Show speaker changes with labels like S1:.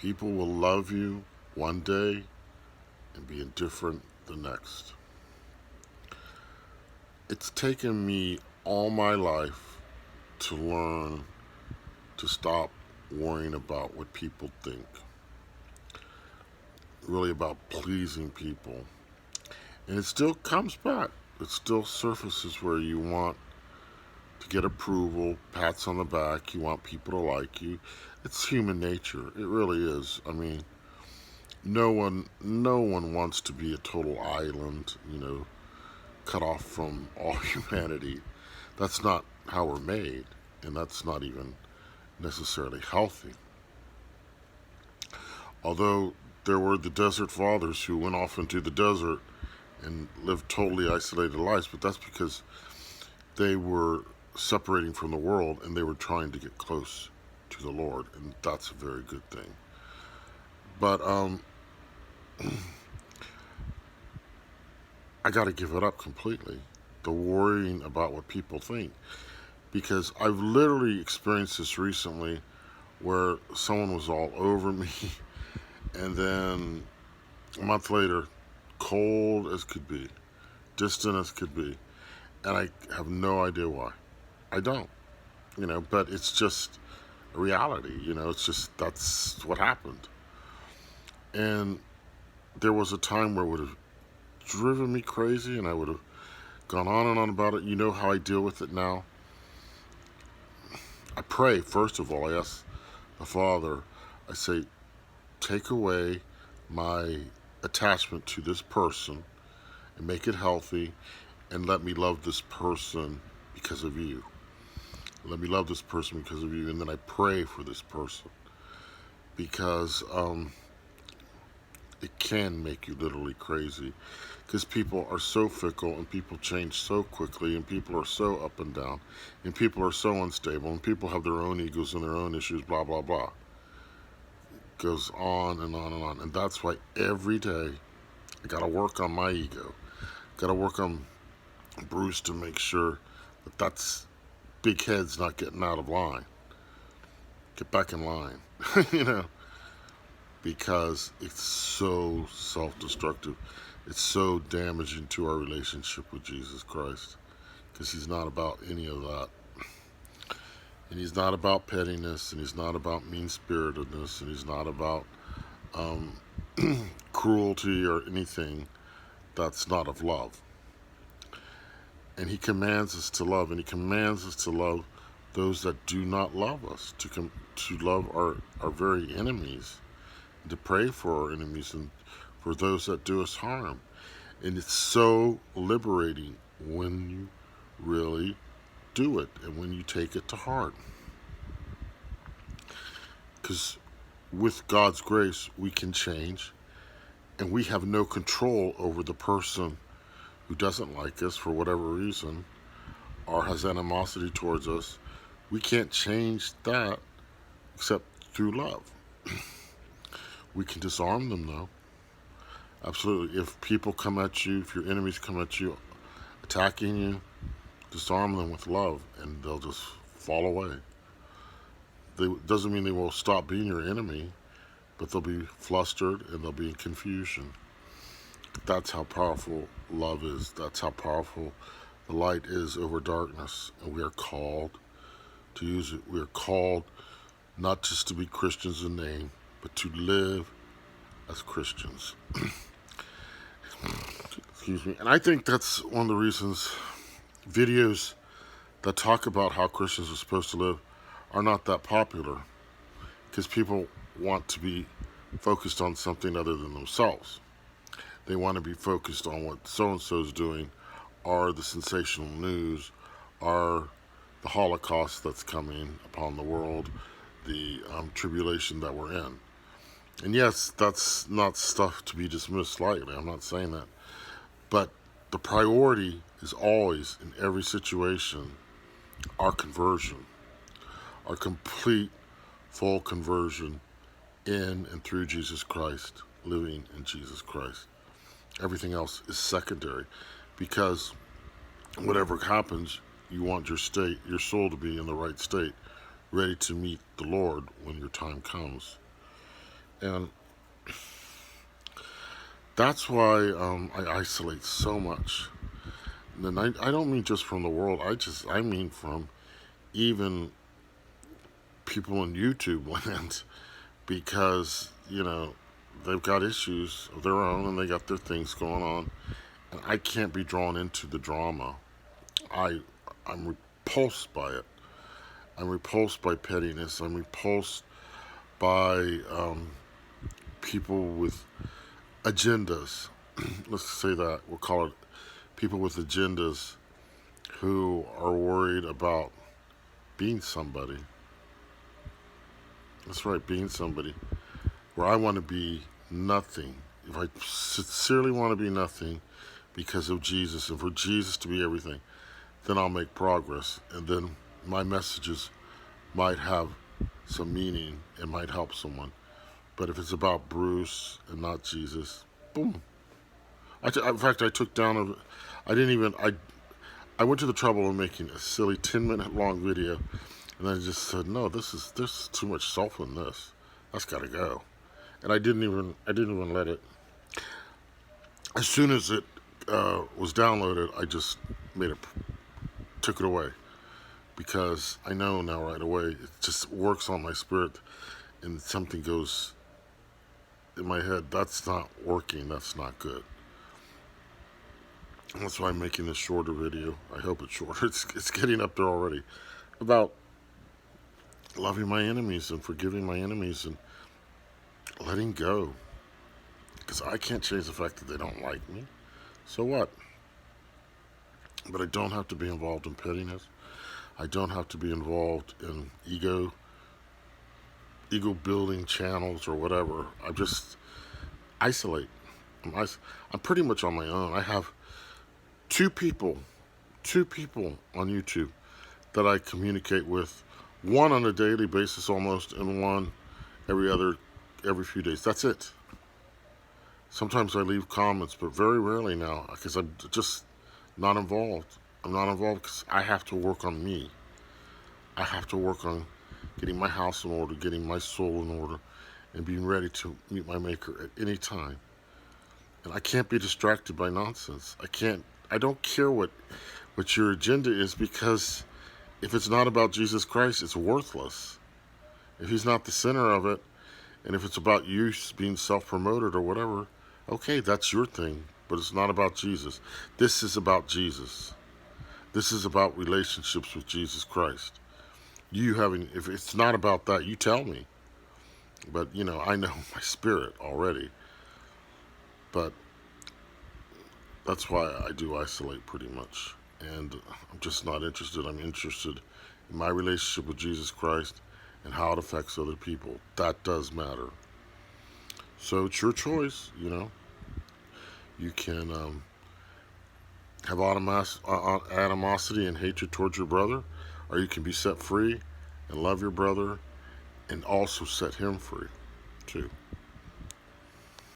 S1: People will love you one day and be indifferent the next. It's taken me all my life to learn to stop worrying about what people think, really about pleasing people. And it still comes back. It still surfaces where you want to get approval, pats on the back, you want people to like you. It's human nature. It really is. I mean, no one wants to be a total island, cut off from all humanity. That's not how we're made, and that's not even necessarily healthy. Although there were the desert fathers who went off into the desert and lived totally isolated lives, but that's because they were separating from the world and they were trying to get close to the Lord, and that's a very good thing. But I got to give it up completely. The worrying about what people think, because I've literally experienced this recently, where someone was all over me, and then a month later, cold as could be, distant as could be, and I have no idea why. I don't, but it's just a reality, it's just that's what happened. And there was a time where it would have driven me crazy and I would have gone on and on about it. You know how I deal with it now? I pray, first of all, I ask the Father, I say, take away my attachment to this person and make it healthy, and let me love this person because of you. Let me love this person because of you. And then I pray for this person, because it can make you literally crazy, because people are so fickle and people change so quickly and people are so up and down and people are so unstable and people have their own egos and their own issues, blah blah blah. It goes on and on and on. And that's why every day I gotta work on my ego, gotta work on Bruce to make sure that that's big head's not getting out of line. Get back in line. you know because it's so self-destructive. It's so damaging to our relationship with Jesus Christ, because he's not about any of that. And he's not about pettiness, and he's not about mean-spiritedness, and he's not about um, cruelty or anything that's not of love. And he commands us to love, and he commands us to love those that do not love us, to love our very enemies, to pray for our enemies and for those that do us harm. And it's so liberating when you really do it and when you take it to heart. Because with God's grace, we can change, and we have no control over the person who doesn't like us for whatever reason or has animosity towards us. We can't change that except through love. We can disarm them, though. Absolutely. If people come at you, if your enemies come at you, attacking you, disarm them with love, and they'll just fall away. Doesn't mean they will stop being your enemy, but they'll be flustered and they'll be in confusion. That's how powerful love is. That's how powerful the light is over darkness. And we are called to use it. We are called not just to be Christians in name, but to live as Christians. Excuse me. And I think that's one of the reasons videos that talk about how Christians are supposed to live are not that popular, because people want to be focused on something other than themselves. They want to be focused on what so-and-so is doing, or the sensational news, or the Holocaust that's coming upon the world, the tribulation that we're in. And yes, that's not stuff to be dismissed lightly. I'm not saying that. But the priority is always, in every situation, our conversion, our complete, full conversion in and through Jesus Christ, living in Jesus Christ. Everything else is secondary, because whatever happens, you want your soul to be in the right state, ready to meet the Lord when your time comes. And that's why I isolate so much. And I don't mean just from the world. I mean from even people in YouTube land, because they've got issues of their own and they got their things going on, and I can't be drawn into the drama. I I'm repulsed by it. I'm repulsed by pettiness. I'm repulsed by people with agendas. Let's say that. We'll call it people with agendas who are worried about being somebody. That's right, being somebody. Where I want to be nothing. If I sincerely want to be nothing because of Jesus and for Jesus to be everything, then I'll make progress. And then my messages might have some meaning and might help someone. But if it's about Bruce and not Jesus, boom. In fact, I took down I didn't even, I went to the trouble of making a silly 10-minute long video, and I just said, no, there's too much self in this. That's got to go. And I didn't even let it. As soon as it was downloaded, I just took it away, because I know now right away it just works on my spirit, and something goes in my head. That's not working. That's not good. And that's why I'm making this shorter video. I hope it's shorter. It's getting up there already, about loving my enemies and forgiving my enemies and letting go. Because I can't change the fact that they don't like me. So what? But I don't have to be involved in pettiness. I don't have to be involved in ego building channels or whatever. I just isolate. I'm pretty much on my own. I have two people on YouTube that I communicate with, one on a daily basis almost, and one every few days. That's it. Sometimes I leave comments, but very rarely now, because I'm just not involved. I'm not involved because I have to work on me. I have to work on getting my house in order, getting my soul in order, and being ready to meet my Maker at any time. And I can't be distracted by nonsense. I don't care what your agenda is, because if it's not about Jesus Christ, it's worthless. If he's not the center of it, and if it's about you being self-promoted or whatever, okay, that's your thing, but it's not about Jesus. This is about Jesus. This is about relationships with Jesus Christ. If it's not about that, you tell me. But, I know my spirit already. But that's why I do isolate pretty much. And I'm just not interested. I'm interested in my relationship with Jesus Christ and how it affects other people. That does matter. So it's your choice, You can have animosity and hatred towards your brother, or you can be set free and love your brother and also set him free, too.